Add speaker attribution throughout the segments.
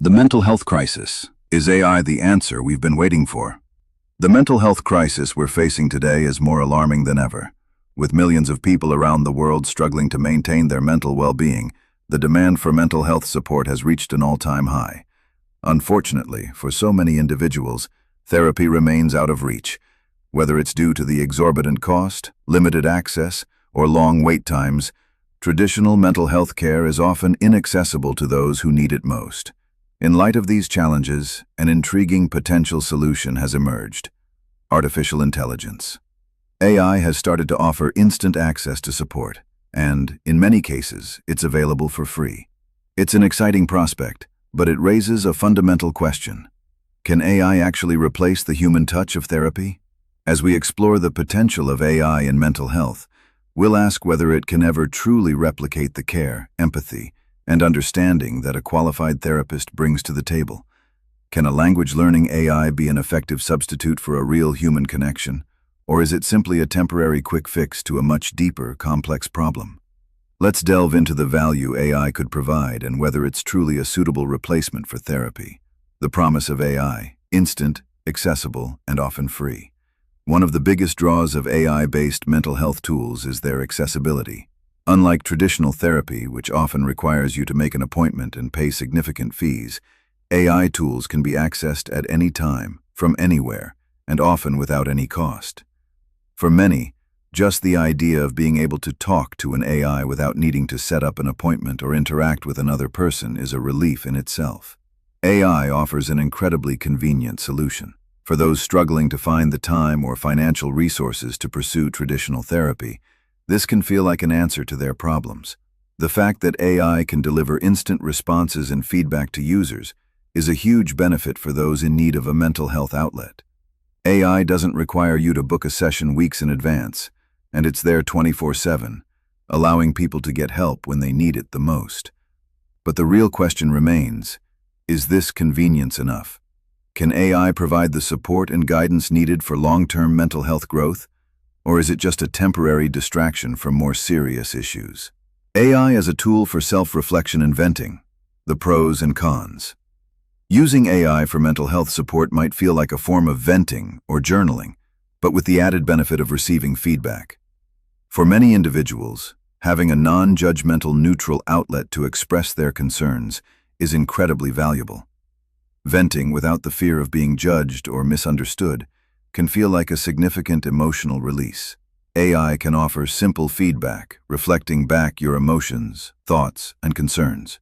Speaker 1: The mental health crisis. Is AI the answer we've been waiting for? The mental health crisis we're facing today is more alarming than ever. With millions of people around the world struggling to maintain their mental well-being, the demand for mental health support has reached an all-time high. Unfortunately, for so many individuals, therapy remains out of reach. Whether it's due to the exorbitant cost, limited access, or long wait times, traditional mental health care is often inaccessible to those who need it most. In light of these challenges, an intriguing potential solution has emerged: artificial intelligence. AI has started to offer instant access to support, and, in many cases, it's available for free. It's an exciting prospect, but it raises a fundamental question. Can AI actually replace the human touch of therapy? As we explore the potential of AI in mental health, we'll ask whether it can ever truly replicate the care, empathy, and understanding that a qualified therapist brings to the table. Can a language-learning AI be an effective substitute for a real human connection, or is it simply a temporary quick fix to a much deeper, complex problem? Let's delve into the value AI could provide and whether it's truly a suitable replacement for therapy. The promise of AI: instant, accessible, and often free. One of the biggest draws of AI-based mental health tools is their accessibility. Unlike traditional therapy, which often requires you to make an appointment and pay significant fees, AI tools can be accessed at any time, from anywhere, and often without any cost. For many, just the idea of being able to talk to an AI without needing to set up an appointment or interact with another person is a relief in itself. AI offers an incredibly convenient solution. For those struggling to find the time or financial resources to pursue traditional therapy, this can feel like an answer to their problems. The fact that AI can deliver instant responses and feedback to users is a huge benefit for those in need of a mental health outlet. AI doesn't require you to book a session weeks in advance, and it's there 24/7, allowing people to get help when they need it the most. But the real question remains: is this convenience enough? Can AI provide the support and guidance needed for long-term mental health growth? Or is it just a temporary distraction from more serious issues? AI as a tool for self-reflection and venting. The pros and cons. Using AI for mental health support might feel like a form of venting or journaling, but with the added benefit of receiving feedback. For many individuals, having a non-judgmental neutral outlet to express their concerns is incredibly valuable. Venting without the fear of being judged or misunderstood can feel like a significant emotional release. AI can offer simple feedback, reflecting back your emotions, thoughts, and concerns.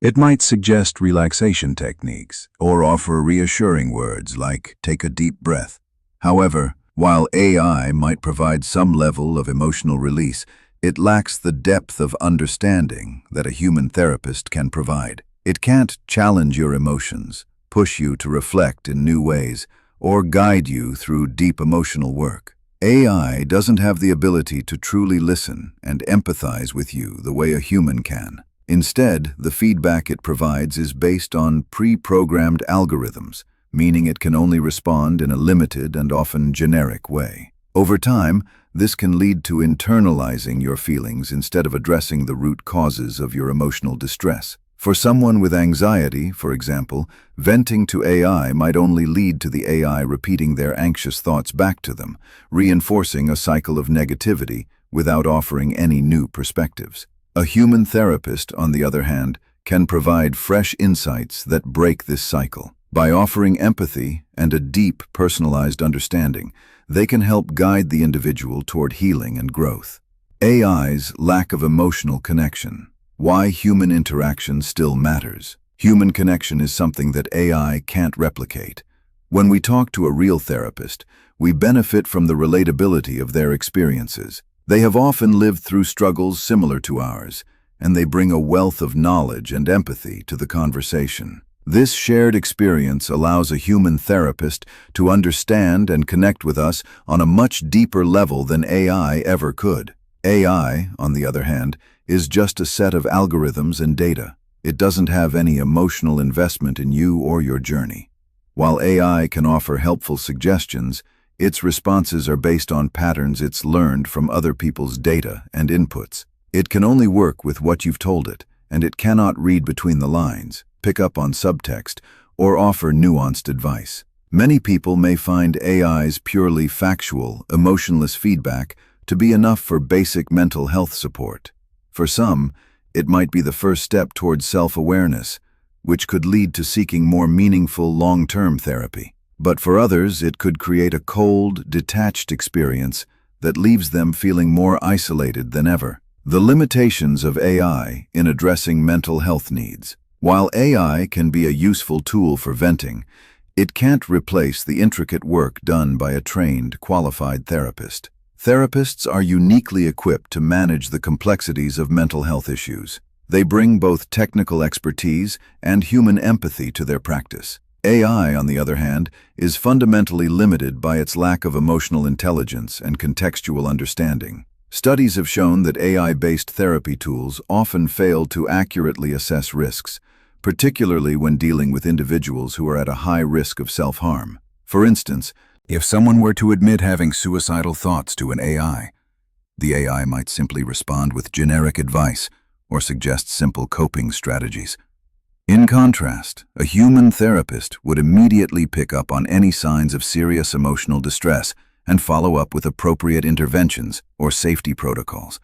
Speaker 1: It might suggest relaxation techniques or offer reassuring words like "take a deep breath." However, while AI might provide some level of emotional release, it lacks the depth of understanding that a human therapist can provide. It can't challenge your emotions, push you to reflect in new ways, or guide you through deep emotional work. AI doesn't have the ability to truly listen and empathize with you the way a human can. Instead, the feedback it provides is based on pre-programmed algorithms, meaning it can only respond in a limited and often generic way. Over time, this can lead to internalizing your feelings instead of addressing the root causes of your emotional distress. For someone with anxiety, for example, venting to AI might only lead to the AI repeating their anxious thoughts back to them, reinforcing a cycle of negativity without offering any new perspectives. A human therapist, on the other hand, can provide fresh insights that break this cycle. By offering empathy and a deep, personalized understanding, they can help guide the individual toward healing and growth. AI's lack of emotional connection. Why human interaction still matters. Human connection is something that AI can't replicate. When we talk to a real therapist, we benefit from the relatability of their experiences. They have often lived through struggles similar to ours, and they bring a wealth of knowledge and empathy to the conversation. This shared experience allows a human therapist to understand and connect with us on a much deeper level than AI ever could. AI, on the other hand, is just a set of algorithms and data. It doesn't have any emotional investment in you or your journey. While AI can offer helpful suggestions, its responses are based on patterns it's learned from other people's data and inputs. It can only work with what you've told it, and it cannot read between the lines. pick up on subtext, or offer nuanced advice. Many people may find AI's purely factual, emotionless feedback to be enough for basic mental health support. For some, it might be the first step towards self-awareness, which could lead to seeking more meaningful long-term therapy. But for others, it could create a cold, detached experience that leaves them feeling more isolated than ever. The limitations of AI in addressing mental health needs. While AI can be a useful tool for venting, it can't replace the intricate work done by a trained, qualified therapist. Therapists are uniquely equipped to manage the complexities of mental health issues. They bring both technical expertise and human empathy to their practice. AI, on the other hand, is fundamentally limited by its lack of emotional intelligence and contextual understanding. Studies have shown that AI-based therapy tools often fail to accurately assess risks, particularly when dealing with individuals who are at a high risk of self-harm. For instance, if someone were to admit having suicidal thoughts to an AI, the AI might simply respond with generic advice or suggest simple coping strategies. In contrast, a human therapist would immediately pick up on any signs of serious emotional distress and follow up with appropriate interventions or safety protocols.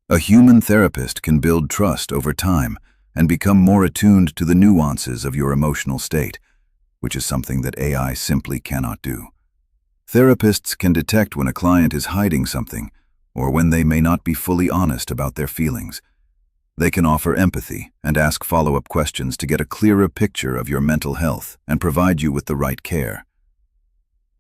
Speaker 1: A human therapist can build trust over time and become more attuned to the nuances of your emotional state, which is something that AI simply cannot do. Therapists can detect when a client is hiding something or when they may not be fully honest about their feelings. They can offer empathy and ask follow-up questions to get a clearer picture of your mental health and provide you with the right care.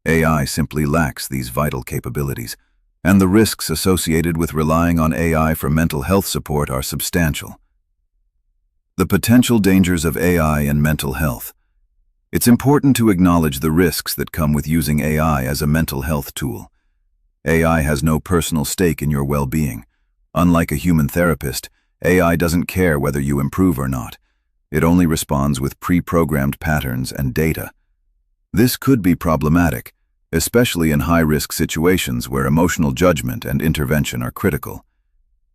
Speaker 1: AI simply lacks these vital capabilities, and the risks associated with relying on AI for mental health support are substantial. The potential dangers of AI and mental health. It's important to acknowledge the risks that come with using AI as a mental health tool. AI has no personal stake in your well-being. Unlike a human therapist, AI doesn't care whether you improve or not. It only responds with pre-programmed patterns and data. This could be problematic, especially in high-risk situations where emotional judgment and intervention are critical.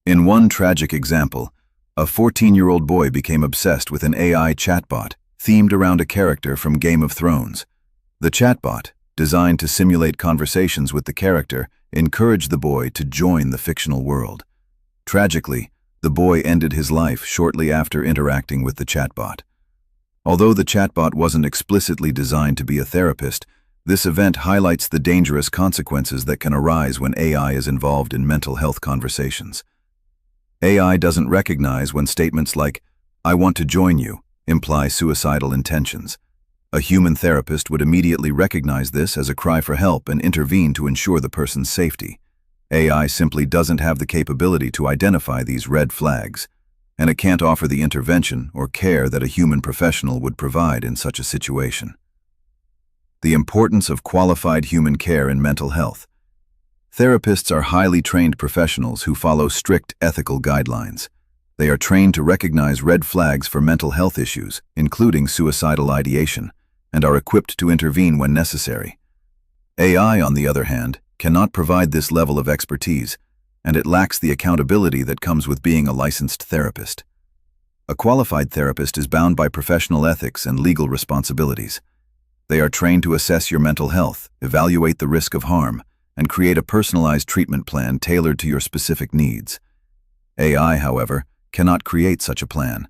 Speaker 1: In one tragic example, a 14-year-old boy became obsessed with an AI chatbot themed around a character from Game of Thrones. The chatbot, designed to simulate conversations with the character, encouraged the boy to join the fictional world. Tragically, the boy ended his life shortly after interacting with the chatbot. Although the chatbot wasn't explicitly designed to be a therapist, this event highlights the dangerous consequences that can arise when AI is involved in mental health conversations. AI doesn't recognize when statements like, "I want to join you," imply suicidal intentions. A human therapist would immediately recognize this as a cry for help and intervene to ensure the person's safety. AI simply doesn't have the capability to identify these red flags, and it can't offer the intervention or care that a human professional would provide in such a situation. The importance of qualified human care in mental health. Therapists are highly trained professionals who follow strict ethical guidelines. They are trained to recognize red flags for mental health issues, including suicidal ideation, and are equipped to intervene when necessary. AI, on the other hand, cannot provide this level of expertise, and it lacks the accountability that comes with being a licensed therapist. A qualified therapist is bound by professional ethics and legal responsibilities. They are trained to assess your mental health, evaluate the risk of harm, and create a personalized treatment plan tailored to your specific needs. AI, however, cannot create such a plan.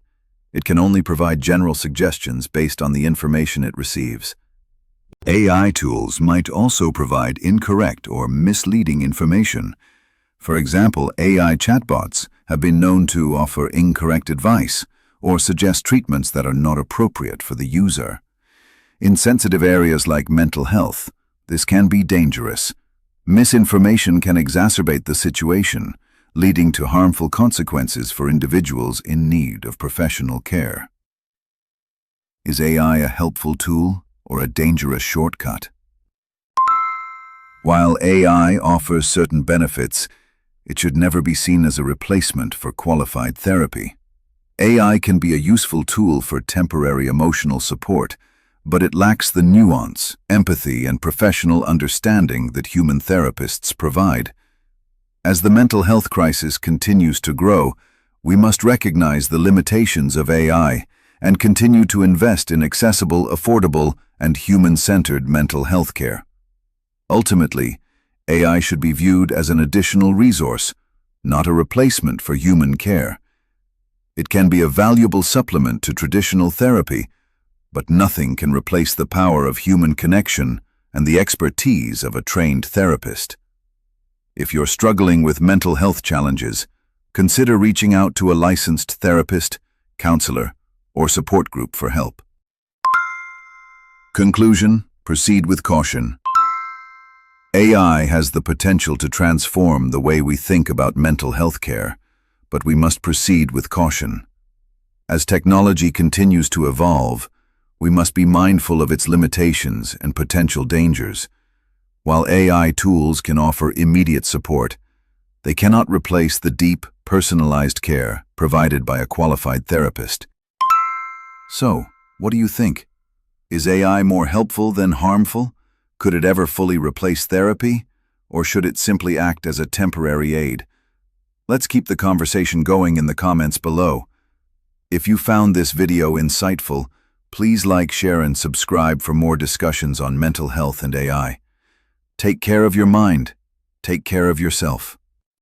Speaker 1: It can only provide general suggestions based on the information it receives. AI tools might also provide incorrect or misleading information. For example, AI chatbots have been known to offer incorrect advice or suggest treatments that are not appropriate for the user. In sensitive areas like mental health, this can be dangerous. Misinformation can exacerbate the situation, leading to harmful consequences for individuals in need of professional care. Is AI a helpful tool or a dangerous shortcut? While AI offers certain benefits, it should never be seen as a replacement for qualified therapy. AI can be a useful tool for temporary emotional support, but it lacks the nuance, empathy, and professional understanding that human therapists provide. As the mental health crisis continues to grow, we must recognize the limitations of AI and continue to invest in accessible, affordable, and human-centered mental health care. Ultimately, AI should be viewed as an additional resource, not a replacement for human care. It can be a valuable supplement to traditional therapy, but nothing can replace the power of human connection and the expertise of a trained therapist. If you're struggling with mental health challenges, consider reaching out to a licensed therapist, counselor, or support group for help. Conclusion: proceed with caution. AI has the potential to transform the way we think about mental health care, but we must proceed with caution. As technology continues to evolve, we must be mindful of its limitations and potential dangers. While AI tools can offer immediate support, they cannot replace the deep, personalized care provided by a qualified therapist. So, what do you think? Is AI more helpful than harmful? Could it ever fully replace therapy? Or should it simply act as a temporary aid? Let's keep the conversation going in the comments below. If you found this video insightful, please like, share, and subscribe for more discussions on mental health and AI. Take care of your mind. Take care of yourself.